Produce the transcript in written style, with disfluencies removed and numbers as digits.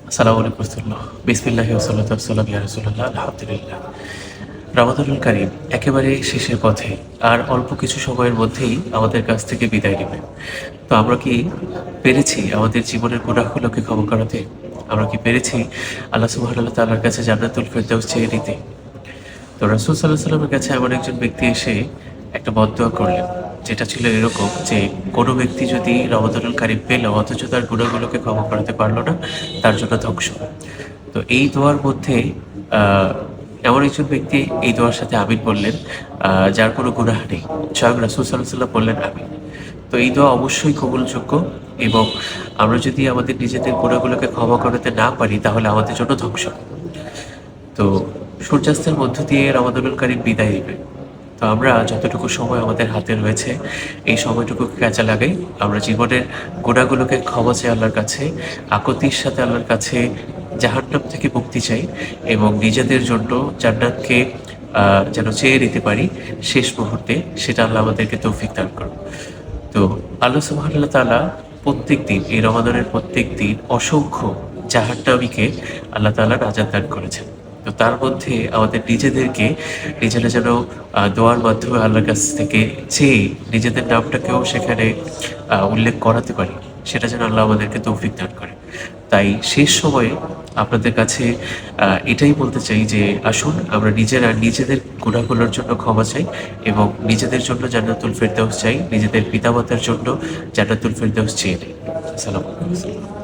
আসসালামু আলাইকুম রাহমাতুল্লাহ। বিসমিল্লাহি ওয়া সাল্লাতু ওয়াসসালামু ইয়া রাসূলুল্লাহ। আলহামদুলিল্লাহ। রমাদানুল কারীম একেবারে শেষের পথে। আর অল্প কিছু সময়ের মধ্যেই আমাদের কাছ থেকে বিদায় নেবে। তো আমরা কি পেরেছি আমাদের জীবনের গুনাহগুলোকে ক্ষমা করাতে? আমরা কি পেরেছি আল্লাহ সুবহানাহু ওয়া তাআলার কাছে জান্নাতুল ফেরদাউস চেয়ে নিতে? তো রাসূল সাল্লাল্লাহু আলাইহি ওয়াসাল্লামের কাছে এমন একজন ব্যক্তি এসে একটা বদদোয়া করলেন, যেটা ছিল এরকম যে, কোনো ব্যক্তি যদি রমাদানুল কারীম পেল অথচ তার গুনাহগুলোকে ক্ষমা করাতে পারল না, তার জন্য ধ্বংস। তো এই দোয়ার মধ্যে আহ, এমন একজন ব্যক্তি এই দোয়ার সাথে আমিন বললেন, যার কোনো গুনাহ নেই। স্বয়ং রাসূল সাল্লাল্লাহু আলাইহি ওয়াসাল্লাম বললেন আমিন। তো এই দোয়া অবশ্যই কবুলযোগ্য, এবং আমরা যদি আমাদের নিজেদের গুনাহগুলোকে ক্ষমা করাতে না পারি তাহলে আমাদের জন্য ধ্বংস। তো সূর্যাস্তের মধ্য দিয়ে রমাদানুল কারীম বিদায় নেবে। তো আমরা যতটুকু সময় আমাদের হাতে রয়েছে, এই সময়টুকুকে কাজে লাগাই। আমরা জীবনের গুনাহগুলোকে ক্ষমা চাই আল্লাহর কাছে, আকুতির সাথে আল্লাহর কাছে জাহান্নাম থেকে মুক্তি চাই, এবং নিজেদের জন্য জান্নাতকে যেন চেয়ে নিতে পারি শেষ মুহূর্তে, সেটা আল্লাহ আমাদেরকে তৌফিক দান করুন। তো আল্লাহ সুবহানাহু ওয়া তাআলা প্রত্যেকদিন, এই রমাদানের প্রত্যেকদিন অসংখ্য জাহান্নামীকে আল্লাহ তাআলা নাজাত দান করেছেন। তো তার মধ্যে আমাদের নিজেদেরকে নিজেরা যেন দোয়ার মাধ্যমে আল্লাহর কাছ থেকে চেয়ে নিজেদের নামটাকেও সেখানে উল্লেখ করাতে পারি, সেটা যেন আল্লাহ আমাদেরকে তৌফিক দান করে। তাই শেষ সময়ে আপনাদের কাছে এটাই বলতে চাই যে, আসুন আমরা নিজেরা নিজেদের গুনাহগুলোর জন্য ক্ষমা চাই, এবং নিজেদের জন্য জান্নাতুল ফেরদাউস চাই, নিজেদের পিতামাতার জন্য জান্নাতুল ফেরদাউস চেয়ে নিই। আসসালামু আলাইকুম।